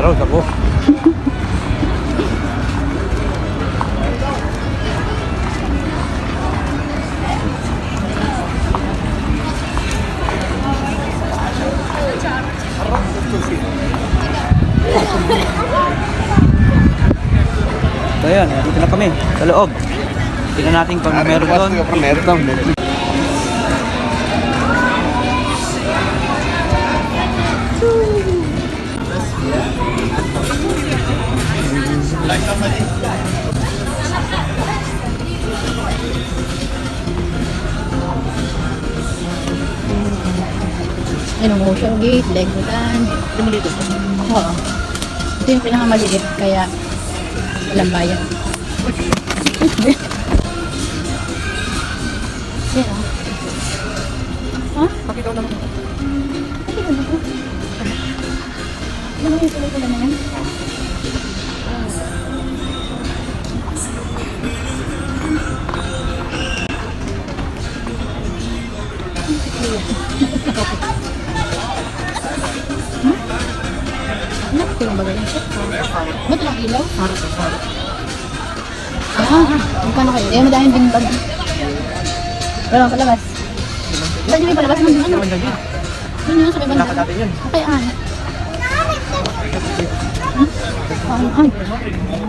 Naroon ako. So yun, dito na kami sa loob. Tingnan natin kung meron doon. Ano mo, gate, legotan. Oo. Ito yung pinakamaliit, kaya walang bayan. Yan o. Ha? Pakita ko naman. Pakita mo ko. Ano yung pelikula na yan? Anak ko yung bagay. Ba't lang ilaw? Magkano kayo? Eh, madaming binbag. Walang palabas. Saan yung may palabas? Ano? Yun yun, sa may banda. Okay, ay.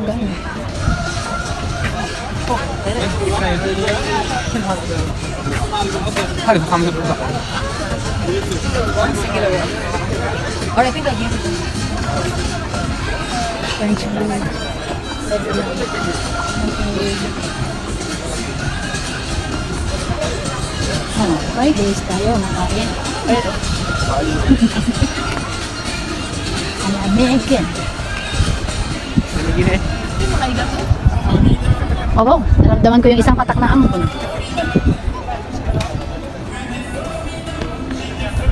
Ganun. Hadi bakalım burada. Alright, pick up. French food. Fridays tayo makain. Ano, American. Oo, naramdaman ko yung isang patak na ambon.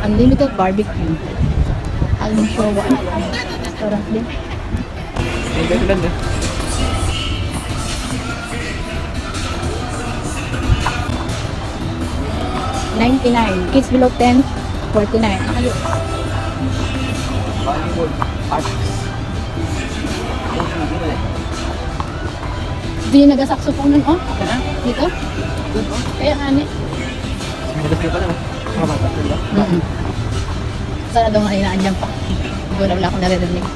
Unlimited barbecue. Alam ko ba? Restaurant din. Hindi ko lang din. $99. Kids below 10, $49. Nakayo. Hindi yung nag-saxophone nun, oh. Dito? Kaya kani. Sana daw nga inaanyan pa. Wala akong naririnig.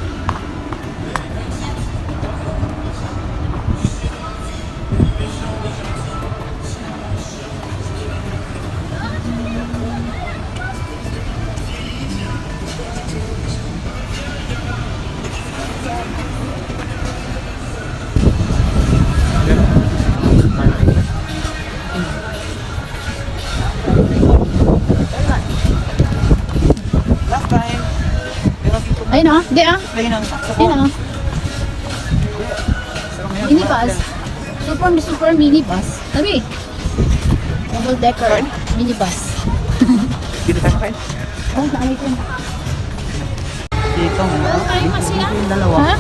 Ayun ah, di ah. Ayun ah. Minibus. Super minibus. Sabi. Double decker minibus. Dito tayo kain. Oh, saan ito? Dito. Yung dalawa. Ha?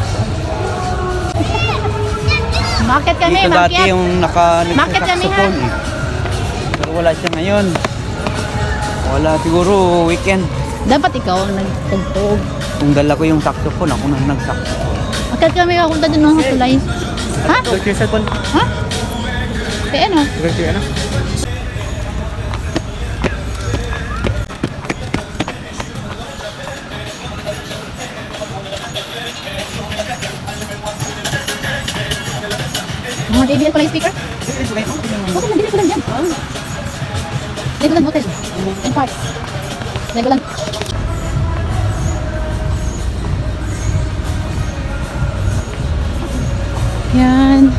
Market kami, Dito dati market. yung Market kami, nagsasaxophone eh. Pero wala siya ngayon. Wala siguro weekend. Dapat ikaw ang nagtugtog. Kung dala ko yung saxophone, ako na nagsaxophone. Market kami kakunta dun ng tulay. Ha? Virtual cellphone. Ha? Eh ano? Virtual ano? Mga JBL pala yung speaker? Bakit nabili ko lang dyan? Legoland Hotel. And Park. Legoland. Yan.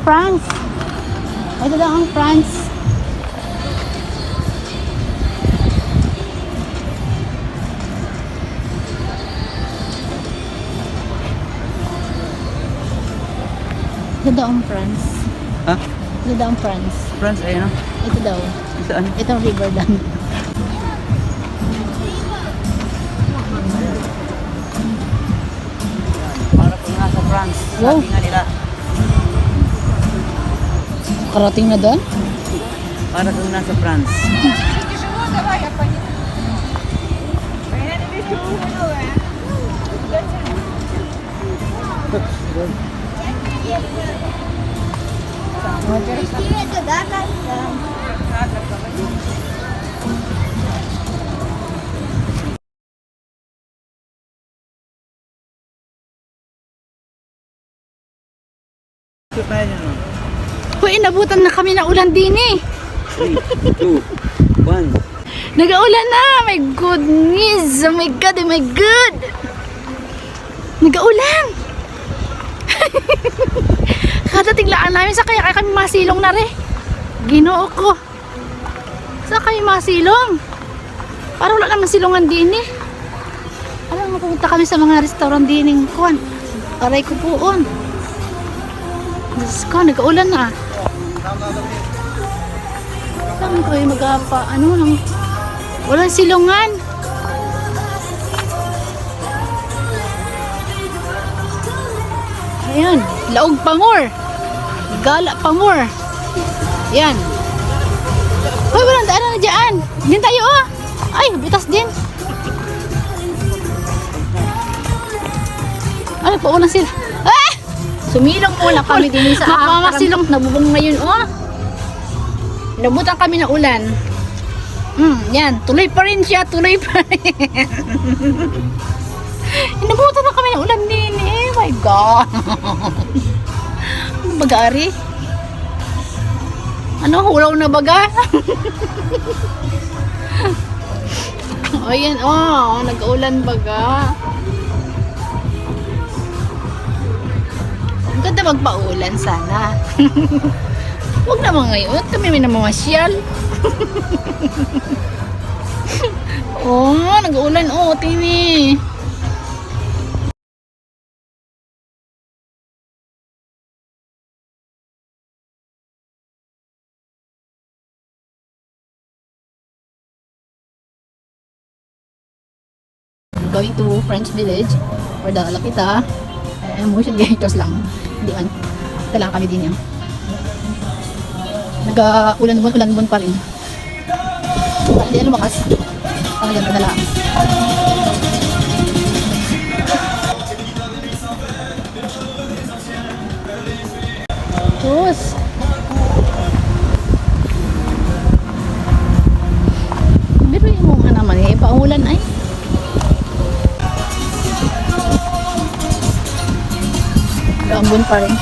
France. Ito daw ang France. Ito daw ang France. Ha? Ito daw ang France. France, ayun o. Ito daw. Saan? Itong river dam. Para kung nasa France. Wow. Sabi nga nila. Karating na doon? Para kung nasa France. Hoy, inabutan na kami ng ulan din eh. 3, 2, 1. Nag-aulan na! My goodness! Oh my God! Oh my God! Nag-aulan! Kadatinglaan namin sa kaya kami masilong na rin. Ginoo ko. Sa kami masilong? Parang wala naman silungan din eh. Alam mo, pupunta kami sa mga restaurant din ng kuwan. Aray ko poon. Diyos ko, nag-aulan na. Saan ko yung mag-apa? Ano lang? Walang silungan. Ayan, laog pa more. Gala pa more. Yan. Hoy, walang daan na dyan. Din tayo oh. Ay, butas din. Ay, paulan sila. Ah! Sumilong muna kami din sa mapamasilong. Nabubong na yun oh. Nabutan kami ng ulan. Yan. Tuloy pa rin siya. Tuloy pa rin. Inabutan na kami ng ulan din eh. My God. Ano baga-ari? Ano? Hulaw na baga? O yan. Oh, nag-ulan baga. Ang ganda magpaulan sana. Huwag naman ngayon. Kami may namamasyal. Oh, nag-uulan. Oh, tini. Going to French Village or the Lapita. Motion gators lang. Hindi man. Ito lang kami din yan. Nag-ulan-ulan pa rin. Hindi na lumakas. Ang ganda na lang. Diyos! Pero yung mga naman eh, paulan ay. Ambon pa rin.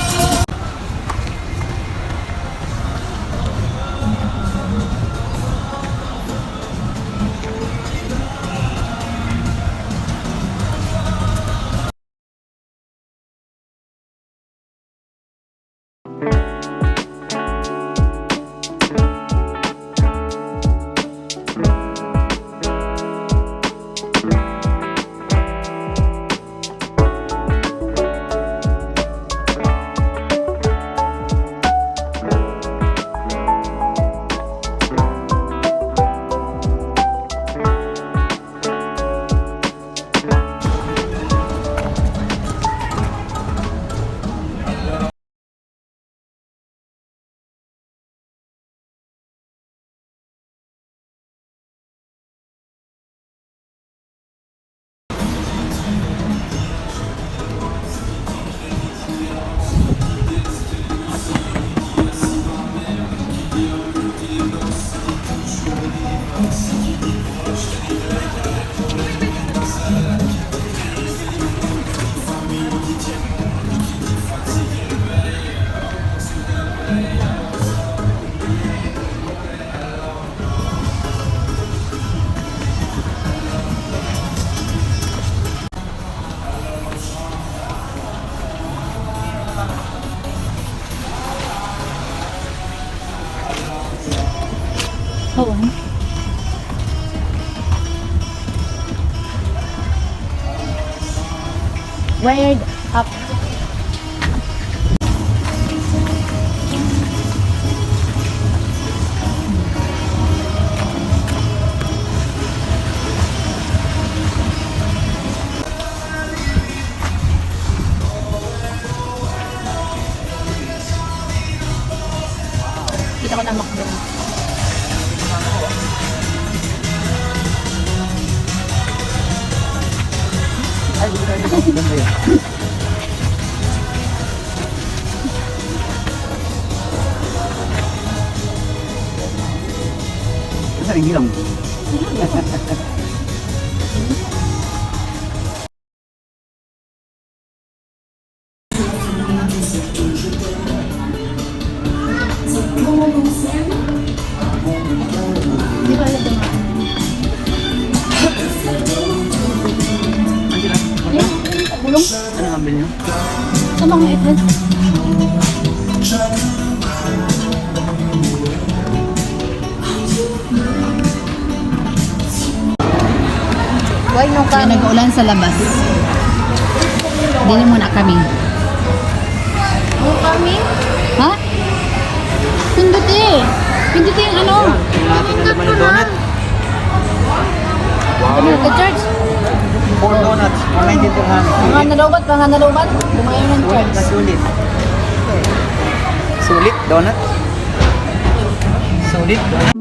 Oo. Wired up. Kita ko na McDo. Ay, ganda yun. Sa rin hilang. Di ba alam naman? Bulong? Ano ang ambil nyo? Sa mga itlog. Why no ka? Nag-ulan sa labas. Dili muna kami. Kami? Ha? Pinduti. Pinduti yung ano? Natin na naman yung donut. Kami nagka-charge. 4 donuts, 190 dirham. Mga nalubat, mga nalubat. Bumayo ng Sulit na charge. sulit. Sulit, donut. Sulit, donut.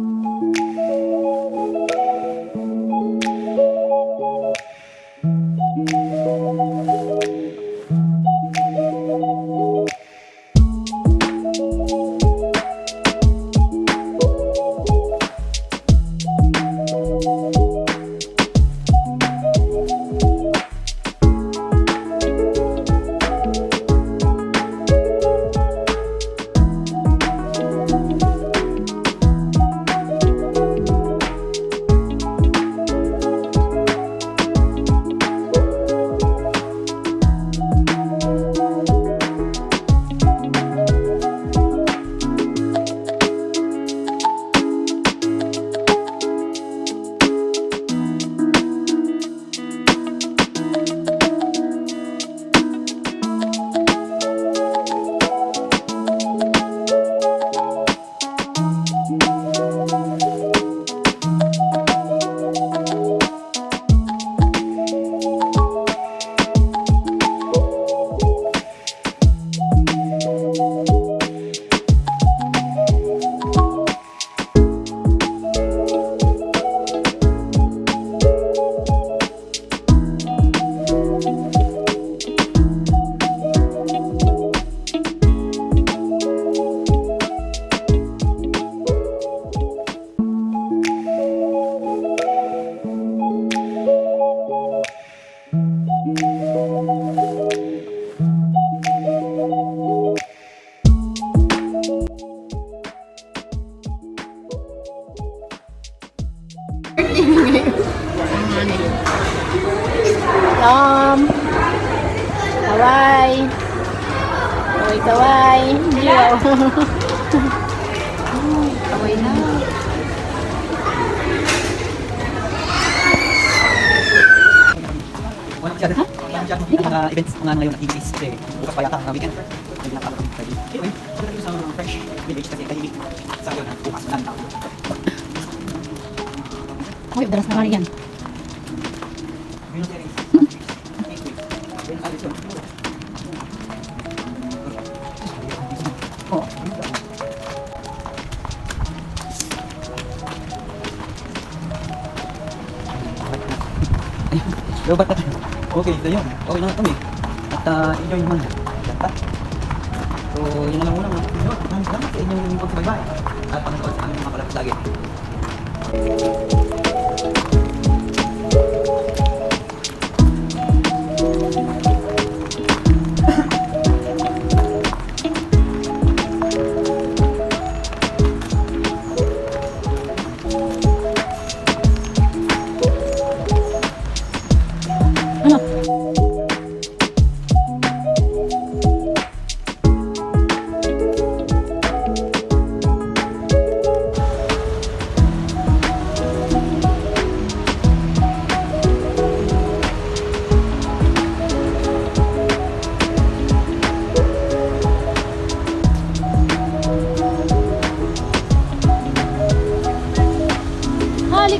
Kaway. Kaway. Diyaw. Kaway na. Wala masyado. Wala masyado mga events mga ngayon na English kasi bukas pa yata ang weekend. Hindi na kapag pwede. Anyway, wala rin sa fresh village kasi tahimik. Sa yun, bukas na ang tao. Uy, daras na kari yan. Oh. Lobat na tayo. Okay, ito yun. Okay na kami. At enjoy naman. Ganda. So, yun na lang muna mga video. Maraming salamat sa inyong pagsubaybay. At panonood sa aming mga palapit lagi.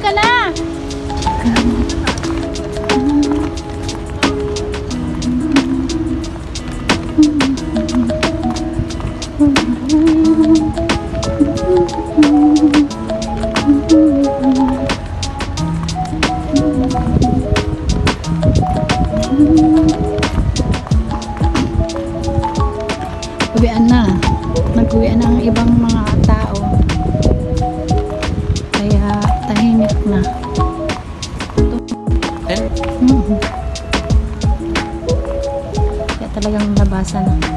ka na. Uwian na. Nag-uwian na ang ibang mga tao. Kaya tahimik na. Ten? Mhm. Kaya talagang labasan na.